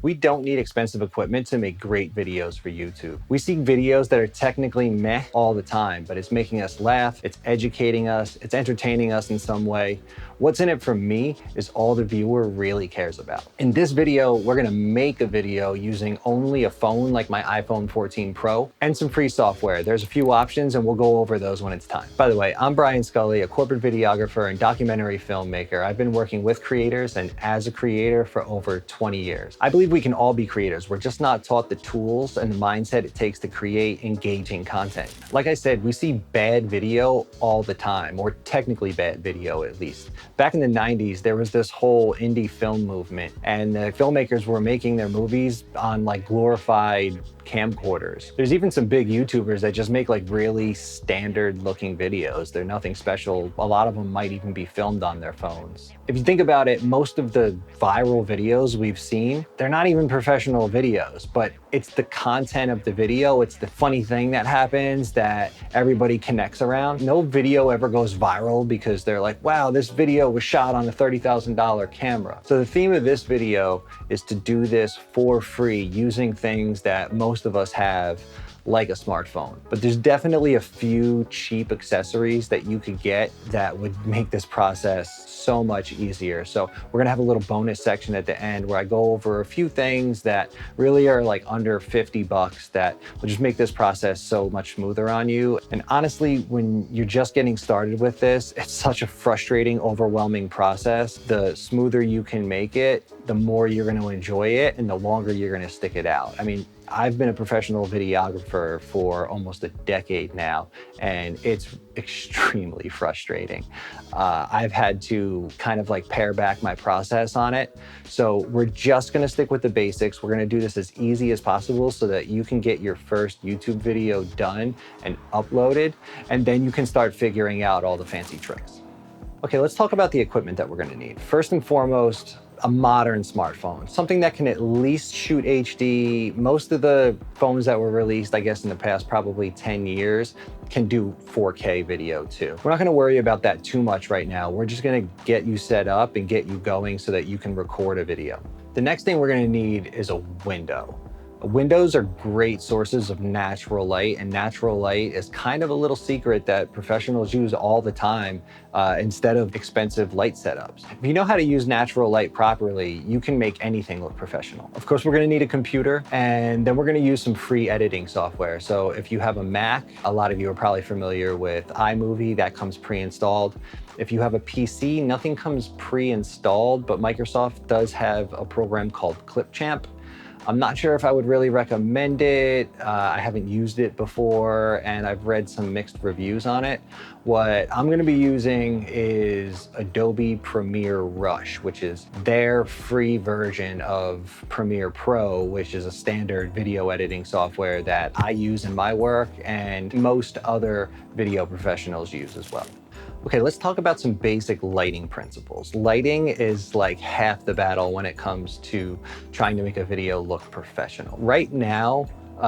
We don't need expensive equipment to make great videos for YouTube. We see videos that are technically meh all the time, but it's making us laugh, it's educating us, it's entertaining us in some way. What's in it for me is all the viewer really cares about. In this video, we're gonna make a video using only a phone like my iPhone 14 Pro and some free software. There's a few options and we'll go over those when it's time. By the way, I'm Brian Scully, a corporate videographer and documentary filmmaker. I've been working with creators and as a creator for over 20 years. I believe we can all be creators. We're just not taught the tools and the mindset it takes to create engaging content. Like I said, we see bad video all the time, or technically bad video at least. Back in the 90s, there was this whole indie film movement, and the filmmakers were making their movies on like glorified camcorders. There's even some big YouTubers that just make like really standard looking videos. They're nothing special. A lot of them might even be filmed on their phones. If you think about it, most of the viral videos we've seen, they're not even professional videos, but it's the content of the video. It's the funny thing that happens that everybody connects around. No video ever goes viral because they're like, wow, this video was shot on a $30,000 camera. So the theme of this video is to do this for free using things that most of us have, like a smartphone. But there's definitely a few cheap accessories that you could get that would make this process so much easier. So we're gonna have a little bonus section at the end where I go over a few things that really are like under 50 bucks that will just make this process so much smoother on you. And honestly, when you're just getting started with this, it's such a frustrating, overwhelming process. The smoother you can make it, the more you're gonna enjoy it and the longer you're gonna stick it out. I mean, I've been a professional videographer for almost a decade now, and it's extremely frustrating. I've had to kind of like pare back my process on it. So we're just gonna stick with the basics. We're gonna do this as easy as possible so that you can get your first YouTube video done and uploaded, and then you can start figuring out all the fancy tricks. Okay, let's talk about the equipment that we're gonna need. First and foremost, a modern smartphone, something that can at least shoot HD. Most of the phones that were released, I guess in the past probably 10 years, can do 4K video too. We're not gonna worry about that too much right now. We're just gonna get you set up and get you going so that you can record a video. The next thing we're gonna need is a window. Windows are great sources of natural light, and natural light is kind of a little secret that professionals use all the time instead of expensive light setups. If you know how to use natural light properly, you can make anything look professional. Of course, we're gonna need a computer, and then we're gonna use some free editing software. So if you have a Mac, a lot of you are probably familiar with iMovie, that comes pre-installed. If you have a PC, nothing comes pre-installed, but Microsoft does have a program called Clipchamp. I'm not sure if I would really recommend it. I haven't used it before and I've read some mixed reviews on it. What I'm gonna be using is Adobe Premiere Rush, which is their free version of Premiere Pro, which is a standard video editing software that I use in my work and most other video professionals use as well. Okay, let's talk about some basic lighting principles. Lighting is like half the battle when it comes to trying to make a video look professional. Right now,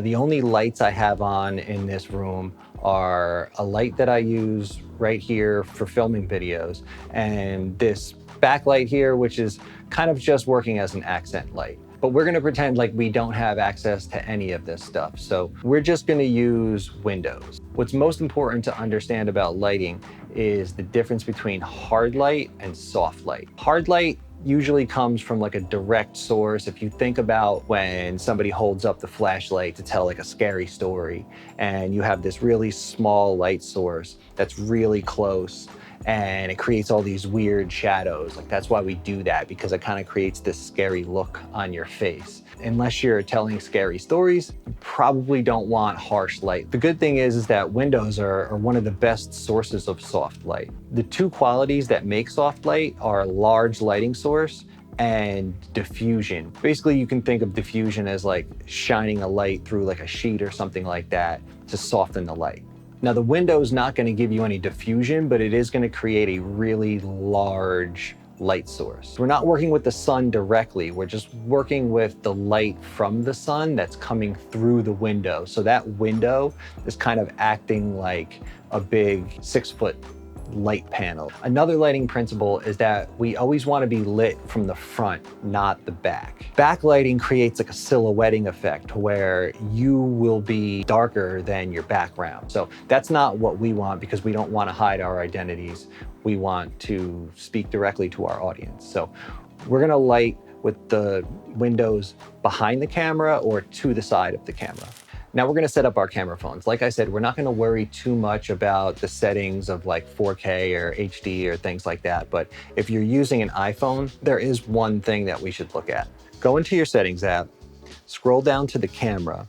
the only lights I have on in this room are a light that I use right here for filming videos, and this backlight here, which is kind of just working as an accent light. But we're gonna pretend like we don't have access to any of this stuff. So we're just gonna use windows. What's most important to understand about lighting is the difference between hard light and soft light. Hard light usually comes from like a direct source. If you think about when somebody holds up the flashlight to tell like a scary story, and you have this really small light source that's really close, and it creates all these weird shadows. Like that's why we do that, because it kind of creates this scary look on your face. Unless you're telling scary stories, you probably don't want harsh light. The good thing is that windows are one of the best sources of soft light. The two qualities that make soft light are large lighting source and diffusion. Basically, you can think of diffusion as like shining a light through like a sheet or something like that to soften the light. Now the window is not going to give you any diffusion, but it is going to create a really large light source. We're not working with the sun directly. We're just working with the light from the sun that's coming through the window. So that window is kind of acting like a big 6-foot light panel. Another lighting principle is that we always want to be lit from the front, not the back. Backlighting creates like a silhouetting effect where you will be darker than your background. So that's not what we want, because we don't want to hide our identities. We want to speak directly to our audience. So we're gonna light with the windows behind the camera or to the side of the camera. Now we're gonna set up our camera phones. Like I said, we're not gonna worry too much about the settings of like 4K or HD or things like that. But if you're using an iPhone, there is one thing that we should look at. Go into your settings app, scroll down to the camera,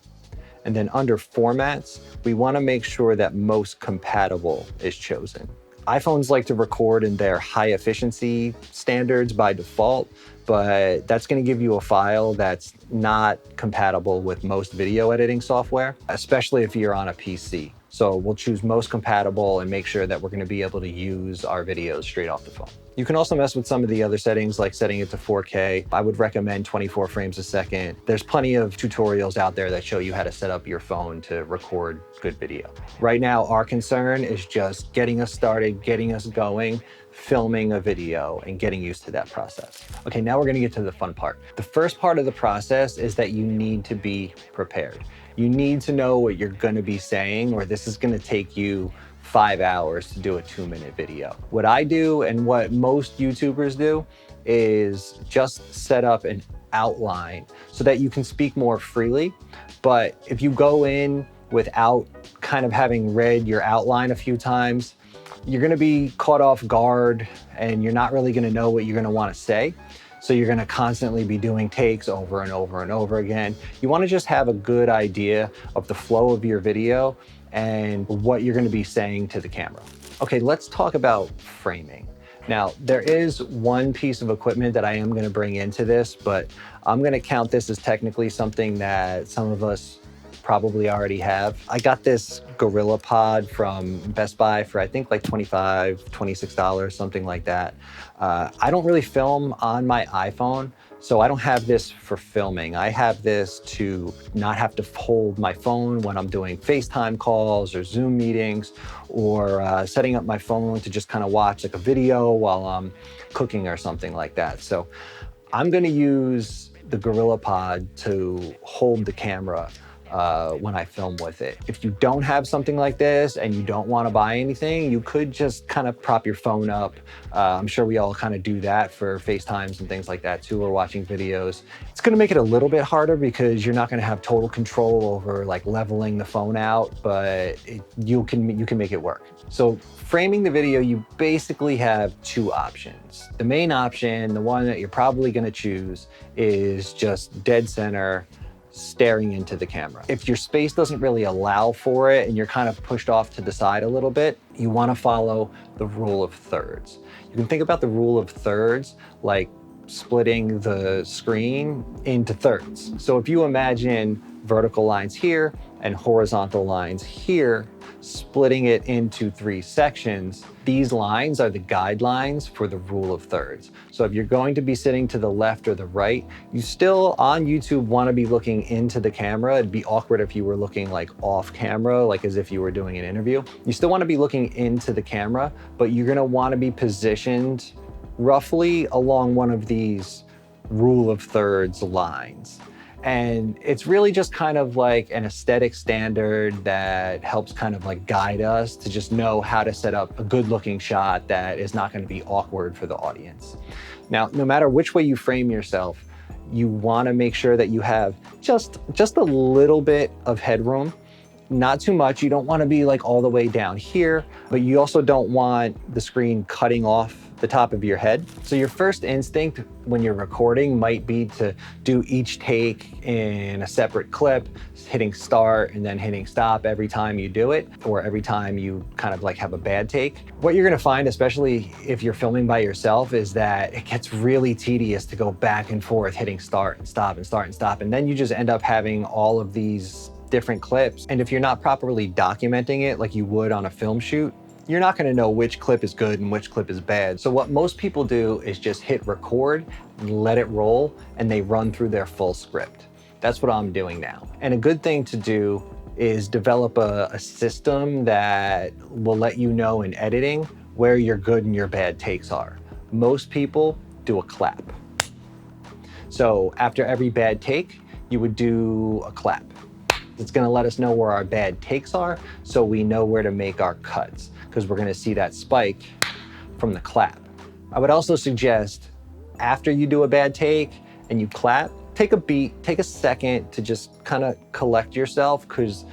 and then under formats, we wanna make sure that most compatible is chosen. iPhones like to record in their high efficiency standards by default, but that's gonna give you a file that's not compatible with most video editing software, especially if you're on a PC. So we'll choose most compatible and make sure that we're gonna be able to use our videos straight off the phone. You can also mess with some of the other settings, like setting it to 4K. I would recommend 24 frames a second. There's plenty of tutorials out there that show you how to set up your phone to record good video. Right now, our concern is just getting us started, getting us going, filming a video, and getting used to that process. Okay, now we're gonna get to the fun part. The first part of the process is that you need to be prepared. You need to know what you're gonna be saying, or this is gonna take you 5 hours to do a 2-minute video. What I do and what most YouTubers do is just set up an outline so that you can speak more freely. But if you go in without kind of having read your outline a few times, you're gonna be caught off guard and you're not really gonna know what you're gonna wanna say. So you're gonna constantly be doing takes over and over and over again. You wanna just have a good idea of the flow of your video and what you're gonna be saying to the camera. Okay, let's talk about framing. Now, there is one piece of equipment that I am gonna bring into this, but I'm gonna count this as technically something that some of us probably already have. I got this GorillaPod from Best Buy for I think like $25, $26, something like that. I don't really film on my iPhone, so I don't have this for filming. I have this to not have to hold my phone when I'm doing FaceTime calls or Zoom meetings, or setting up my phone to just kind of watch like a video while I'm cooking or something like that. So I'm gonna use the GorillaPod to hold the camera when I film with it. If you don't have something like this and you don't want to buy anything, you could just kind of prop your phone up. I'm sure we all kind of do that for FaceTimes and things like that too, or watching videos. It's going to make it a little bit harder because you're not going to have total control over like leveling the phone out, but you can make it work. So framing the video, you basically have two options. The main option, the one that you're probably going to choose, is just dead center, staring into the camera. If your space doesn't really allow for it and you're kind of pushed off to the side a little bit, you want to follow the rule of thirds. You can think about the rule of thirds like splitting the screen into thirds. So if you imagine vertical lines here and horizontal lines here, splitting it into 3 sections, these lines are the guidelines for the rule of thirds. So if you're going to be sitting to the left or the right, you still on YouTube want to be looking into the camera. It'd be awkward if you were looking like off camera, like as if you were doing an interview. You still want to be looking into the camera, but you're going to want to be positioned roughly along one of these rule of thirds lines. And it's really just kind of like an aesthetic standard that helps kind of like guide us to just know how to set up a good looking shot that is not going to be awkward for the audience. Now, no matter which way you frame yourself, you want to make sure that you have just a little bit of headroom. Not too much. You don't want to be like all the way down here, but you also don't want the screen cutting off the top of your head. So your first instinct when you're recording might be to do each take in a separate clip, hitting start and then hitting stop every time you do it, or every time you kind of like have a bad take. What you're gonna find, especially if you're filming by yourself, is that it gets really tedious to go back and forth, hitting start and stop and start and stop. And then you just end up having all of these different clips. And if you're not properly documenting it like you would on a film shoot, you're not gonna know which clip is good and which clip is bad. So what most people do is just hit record, let it roll, and they run through their full script. That's what I'm doing now. And a good thing to do is develop a system that will let you know in editing where your good and your bad takes are. Most people do a clap. So after every bad take, you would do a clap. It's gonna let us know where our bad takes are, so we know where to make our cuts, because we're gonna see that spike from the clap. I would also suggest, after you do a bad take and you clap, take a beat, take a second to just kind of collect yourself, because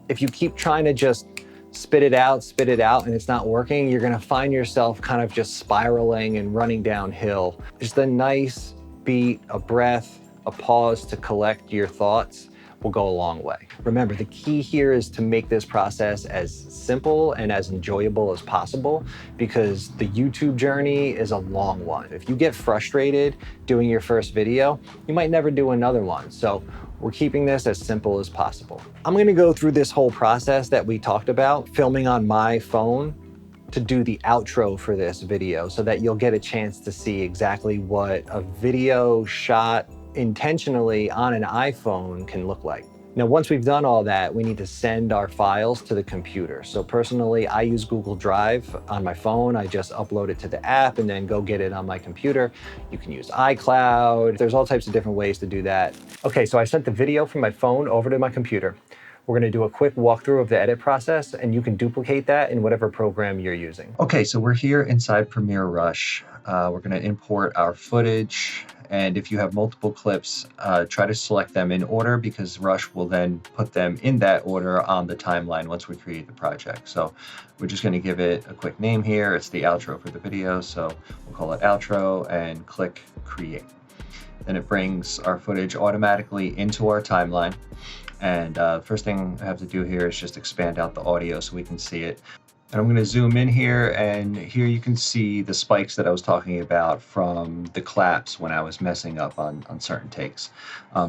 if you keep trying to just spit it out, and it's not working, you're gonna find yourself kind of just spiraling and running downhill. Just a nice beat, a breath, a pause to collect your thoughts will go a long way. Remember, the key here is to make this process as simple and as enjoyable as possible, because the YouTube journey is a long one. If you get frustrated doing your first video, you might never do another one. So we're keeping this as simple as possible. I'm gonna go through this whole process that we talked about, filming on my phone, to do the outro for this video, so that you'll get a chance to see exactly what a video shot intentionally on an iPhone can look like. Now, once we've done all that, we need to send our files to the computer. So personally, I use Google Drive on my phone. I just upload it to the app and then go get it on my computer. You can use iCloud. There's all types of different ways to do that. Okay, so I sent the video from my phone over to my computer. We're gonna do a quick walkthrough of the edit process, and you can duplicate that in whatever program you're using. Okay, so we're here inside Premiere Rush. We're gonna import our footage, and if you have multiple clips, try to select them in order, because Rush will then put them in that order on the timeline once we create the project. So we're just gonna give it a quick name here. It's the outro for the video, so we'll call it outro and click create. Then it brings our footage automatically into our timeline. And first thing I have to do here is just expand out the audio so we can see it. And I'm going to zoom in here, and here you can see the spikes that I was talking about from the claps when I was messing up on certain takes.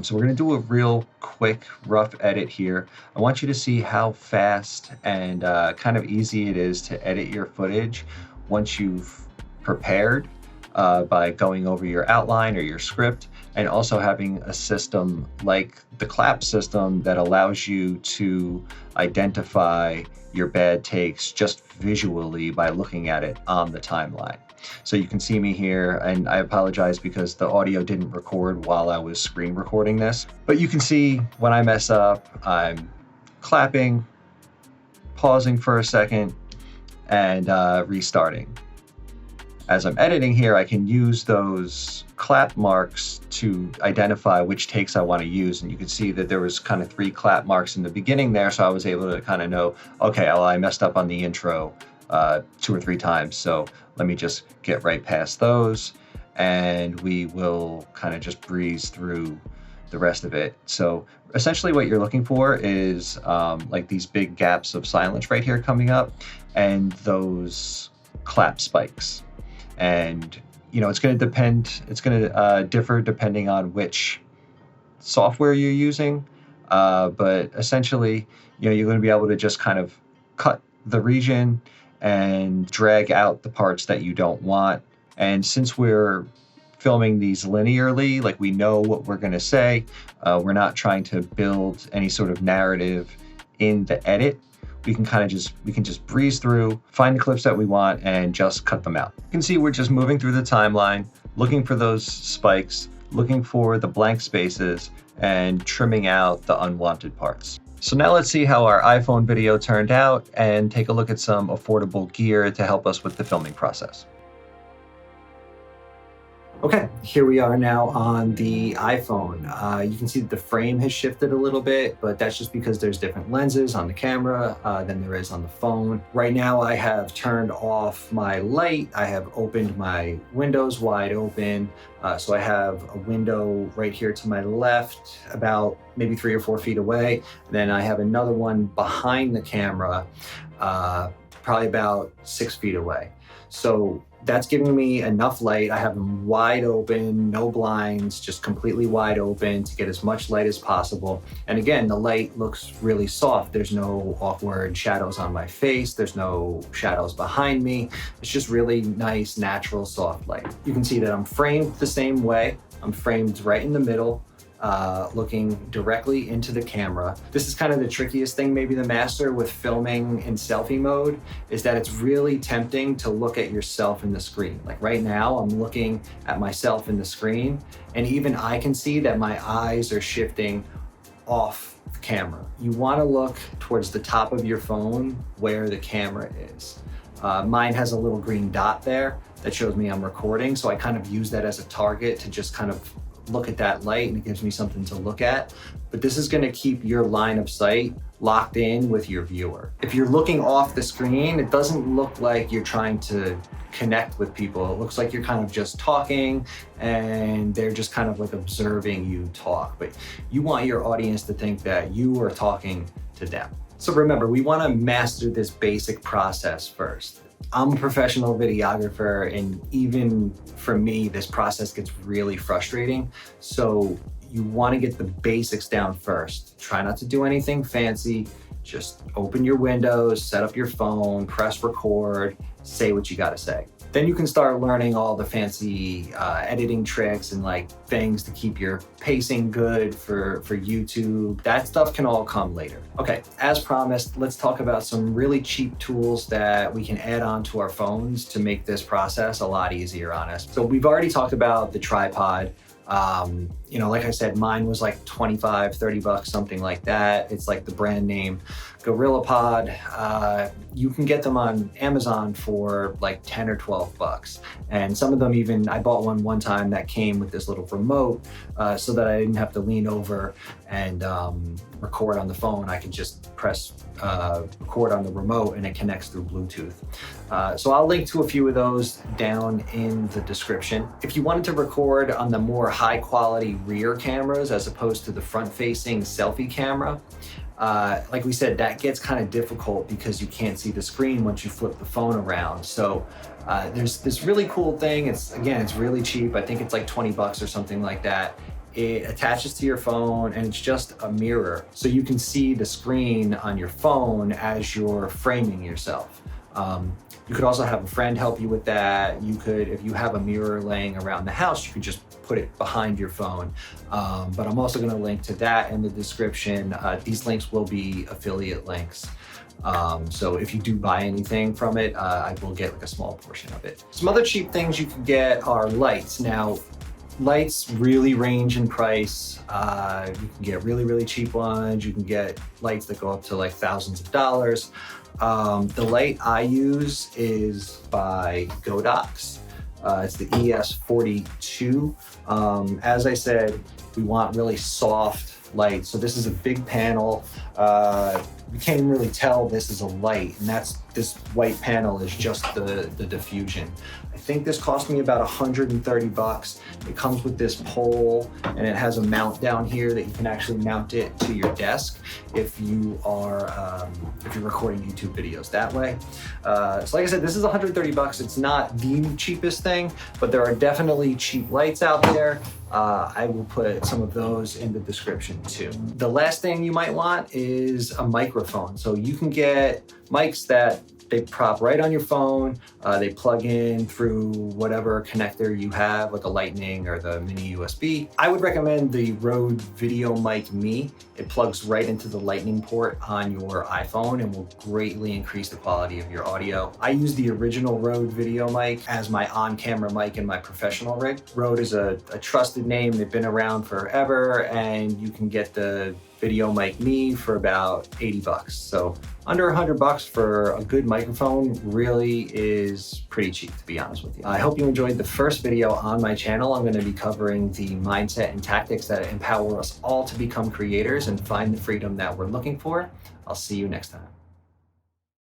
So we're going to do a real quick, rough edit here. I want you to see how fast and kind of easy it is to edit your footage once you've prepared by going over your outline or your script, and also having a system like the clap system that allows you to identify your bad takes just visually by looking at it on the timeline. So you can see me here, and I apologize because the audio didn't record while I was screen recording this, but you can see when I mess up, I'm clapping, pausing for a second, and restarting. As I'm editing here, I can use those clap marks to identify which takes I want to use. And you can see that there was kind of 3 clap marks in the beginning there. So I was able to kind of know, okay, well, I messed up on the intro 2 or 3 times. So let me just get right past those, and we will kind of just breeze through the rest of it. So essentially what you're looking for is like these big gaps of silence right here coming up, and those clap spikes. And you know, it's going to differ depending on which software you're using, but essentially, you know, you're going to be able to just kind of cut the region and drag out the parts that you don't want. And since we're filming these linearly, like we know what we're going to say, we're not trying to build any sort of narrative in the edit. We can just breeze through, find the clips that we want, and just cut them out. You can see we're just moving through the timeline, looking for those spikes, looking for the blank spaces, and trimming out the unwanted parts. So now let's see how our iPhone video turned out and take a look at some affordable gear to help us with the filming process. Okay, here we are now on the iPhone. You can see that the frame has shifted a little bit, but that's just because there's different lenses on the camera than there is on the phone. Right now I have turned off my light. I have opened my windows wide open. So I have a window right here to my left, about maybe 3 or 4 feet away. And then I have another one behind the camera, probably about 6 feet away. So that's giving me enough light. I have them wide open, no blinds, just completely wide open to get as much light as possible. And again, the light looks really soft. There's no awkward shadows on my face. There's no shadows behind me. It's just really nice, natural, soft light. You can see that I'm framed the same way. I'm framed right in the middle. looking directly into the camera. This is kind of the trickiest thing, maybe the master with filming in selfie mode, is that it's really tempting to look at yourself in the screen. Like right now, I'm looking at myself in the screen, and even I can see that my eyes are shifting off the camera. You want to look towards the top of your phone where the camera is. Mine has a little green dot there that shows me I'm recording, so I kind of use that as a target to just kind of look at that light, and it gives me something to look at. But this is going to keep your line of sight locked in with your viewer. If you're looking off the screen, it doesn't look like you're trying to connect with people. It looks like you're kind of just talking and they're just kind of like observing you talk. But you want your audience to think that you are talking to them. So remember, we want to master this basic process first. I'm a professional videographer, and even for me, this process gets really frustrating. So you want to get the basics down first. Try not to do anything fancy. Just open your windows, set up your phone, press record, say what you got to say. Then you can start learning all the fancy editing tricks and like things to keep your pacing good for YouTube. That stuff can all come later. Okay, as promised, let's talk about some really cheap tools that we can add on to our phones to make this process a lot easier on us. So we've already talked about the tripod. Like I said, mine was like 25, 30 bucks, something like that. It's like the brand name GorillaPod. You can get them on Amazon for like 10 or 12 bucks. And some of them even, I bought one time that came with this little remote so that I didn't have to lean over and record on the phone. I could just press record on the remote and it connects through Bluetooth. So I'll link to a few of those down in the description. If you wanted to record on the more high quality rear cameras as opposed to the front facing selfie camera, like we said, that gets kind of difficult because you can't see the screen once you flip the phone around. So there's this really cool thing. It's really cheap. I think it's like 20 bucks or something like that. It attaches to your phone and it's just a mirror. So you can see the screen on your phone as you're framing yourself. You could also have a friend help you with that. You could, if you have a mirror laying around the house, you could just put it behind your phone. But I'm also going to link to that in the description. These links will be affiliate links. So if you do buy anything from it, I will get like a small portion of it. Some other cheap things you can get are lights. Now, lights really range in price. You can get really, really cheap ones. You can get lights that go up to like thousands of dollars. The light I use is by Godox. It's the ES42. As I said, we want really soft light. So this is a big panel. You can't even really tell this is a light, and this white panel is just the diffusion. I think this cost me about 130 bucks. It comes with this pole and it has a mount down here that you can actually mount it to your desk if you're recording YouTube videos that way. So like I said, this is 130 bucks. It's not the cheapest thing, but there are definitely cheap lights out there. I will put some of those in the description too. The last thing you might want is a microphone. So you can get mics that they prop right on your phone. They plug in through whatever connector you have, like a Lightning or the mini USB. I would recommend the Rode VideoMic Me. It plugs right into the Lightning port on your iPhone and will greatly increase the quality of your audio. I use the original Rode VideoMic as my on-camera mic in my professional rig. Rode is a trusted name. They've been around forever, and you can get the VideoMic Me for about 80 bucks. So under 100 bucks for a good microphone really is pretty cheap, to be honest with you. I hope you enjoyed the first video on my channel. I'm going to be covering the mindset and tactics that empower us all to become creators and find the freedom that we're looking for. I'll see you next time.